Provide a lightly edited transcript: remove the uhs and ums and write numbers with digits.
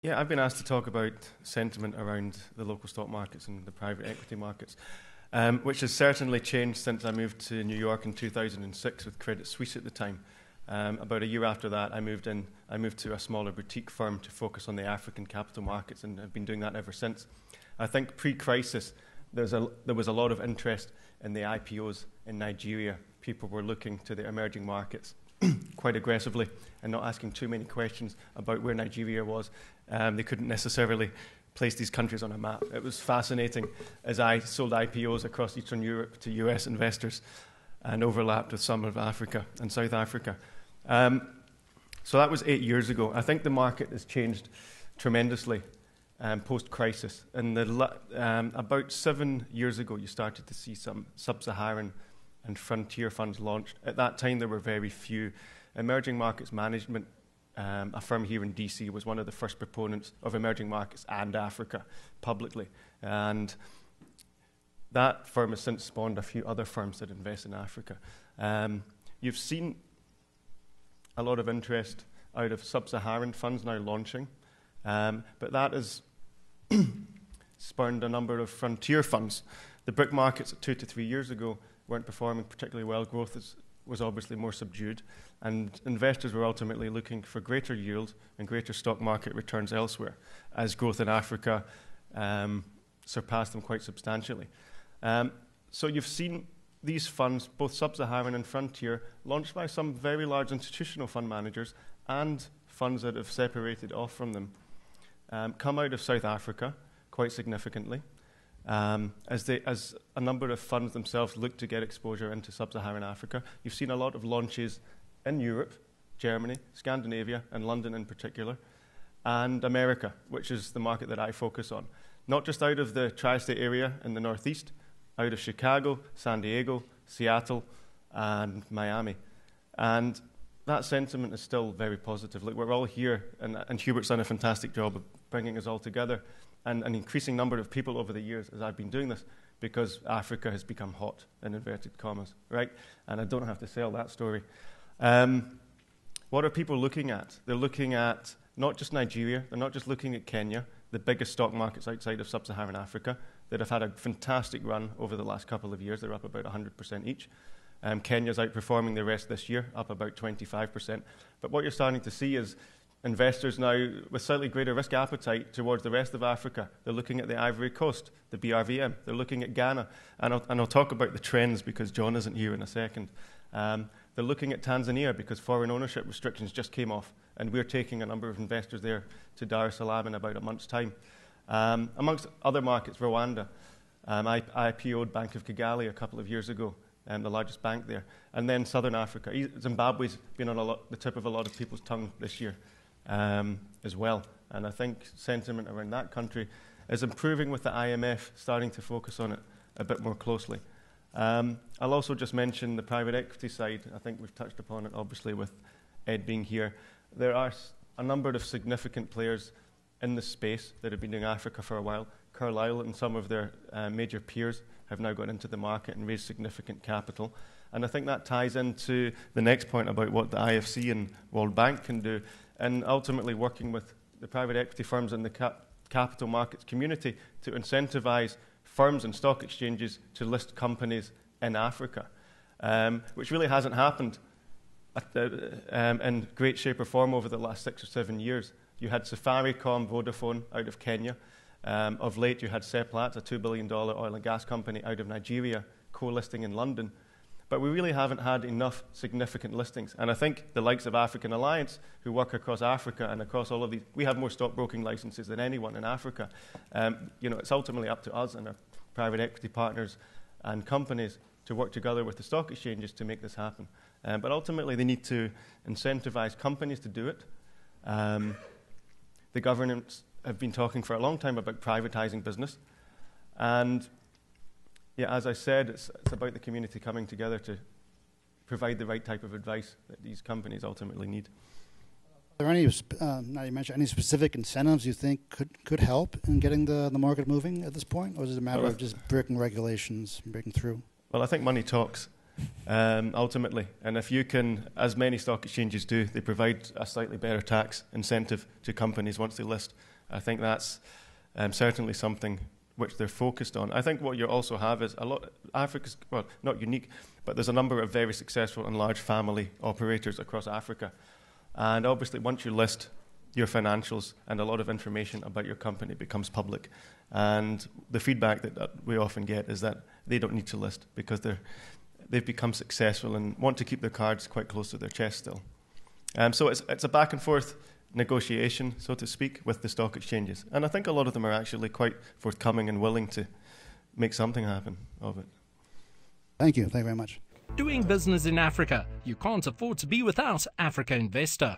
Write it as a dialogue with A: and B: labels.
A: Yeah, I've been asked to talk about sentiment around the local stock markets and the private equity markets, which has certainly changed since I moved to New York in 2006 with Credit Suisse at the time. About a year after that, I moved to a smaller boutique firm to focus on the African capital markets, and I've been doing that ever since. I think pre-crisis, there was a lot of interest in the IPOs in Nigeria. People were looking to the emerging markets quite aggressively and not asking too many questions about where Nigeria was. They couldn't necessarily place these countries on a map. It was fascinating as I sold IPOs across Eastern Europe to US investors and overlapped with some of Africa and South Africa. So that was 8 years ago. I think the market has changed tremendously post-crisis. And about 7 years ago, you started to see some sub-Saharan and frontier funds launched. At that time, there were very few. Emerging Markets Management, a firm here in DC, was one of the first proponents of emerging markets and Africa publicly. And that firm has since spawned a few other firms that invest in Africa. You've seen a lot of interest out of sub-Saharan funds now launching, but that has spurned a number of frontier funds. The BRIC markets 2 to 3 years ago weren't performing particularly well. Growth was obviously more subdued, and investors were ultimately looking for greater yield and greater stock market returns elsewhere, as growth in Africa surpassed them quite substantially. So you've seen these funds, both sub-Saharan and frontier, launched by some very large institutional fund managers and funds that have separated off from them, come out of South Africa quite significantly. As a number of funds themselves look to get exposure into sub-Saharan Africa. You've seen a lot of launches in Europe, Germany, Scandinavia, and London in particular, and America, which is the market that I focus on. Not just out of the tri-state area in the Northeast, out of Chicago, San Diego, Seattle, and Miami. And that sentiment is still very positive. Look, we're all here, and Hubert's done a fantastic job of bringing us all together, and an increasing number of people over the years as I've been doing this, because Africa has become hot, in inverted commas, right? And I don't have to sell that story. What are people looking at? They're looking at not just Nigeria, they're not just looking at Kenya, the biggest stock markets outside of sub-Saharan Africa, that have had a fantastic run over the last couple of years. They're up about 100% each. Kenya's outperforming the rest this year, up about 25%. But what you're starting to see is investors now with slightly greater risk appetite towards the rest of Africa. They're looking at the Ivory Coast, the BRVM. They're looking at Ghana. And I'll talk about the trends because John isn't here in a second. They're looking at Tanzania because foreign ownership restrictions just came off. And we're taking a number of investors there to Dar es Salaam in about a month's time. Amongst other markets, Rwanda. I IPO'd Bank of Kigali a couple of years ago, the largest bank there. And then Southern Africa. Zimbabwe's been on the tip of a lot of people's tongue this year. As well. And I think sentiment around that country is improving with the IMF starting to focus on it a bit more closely. I'll also just mention the private equity side. I think we've touched upon it, obviously, with Ed being here. There are a number of significant players in the space that have been doing Africa for a while. Carlyle and some of their major peers have now got into the market and raised significant capital. And I think that ties into the next point about what the IFC and World Bank can do, and ultimately working with the private equity firms and the capital markets community to incentivize firms and stock exchanges to list companies in Africa, which really hasn't happened in great shape or form over the last 6 or 7 years. You had Safaricom, Vodafone out of Kenya. Of late, you had Seplat, a $2 billion oil and gas company out of Nigeria, co-listing in London. But we really haven't had enough significant listings. And I think the likes of African Alliance, who work across Africa and across all of these, we have more stockbroking licenses than anyone in Africa. It's ultimately up to us and our private equity partners and companies to work together with the stock exchanges to make this happen. But ultimately, they need to incentivize companies to do it. The governments have been talking for a long time about privatizing business. And yeah, as I said, it's about the community coming together to provide the right type of advice that these companies ultimately need.
B: Are there any, now you mentioned, any specific incentives you think could help in getting the market moving at this point? Or is it a matter of just breaking regulations, breaking through?
A: Well, I think money talks, ultimately. And if you can, as many stock exchanges do, they provide a slightly better tax incentive to companies once they list. I think that's certainly something which they're focused on. I think what you also have is a lot. Africa's, well, not unique, but there's a number of very successful and large family operators across Africa. And obviously, once you list your financials and a lot of information about your company becomes public. And the feedback that we often get is that they don't need to list because they've become successful and want to keep their cards quite close to their chest still. So it's a back and forth negotiation, so to speak, with the stock exchanges. And I think a lot of them are actually quite forthcoming and willing to make something happen of it.
B: Thank you. Thank you very much.
C: Doing business in Africa. You can't afford to be without Africa Investor.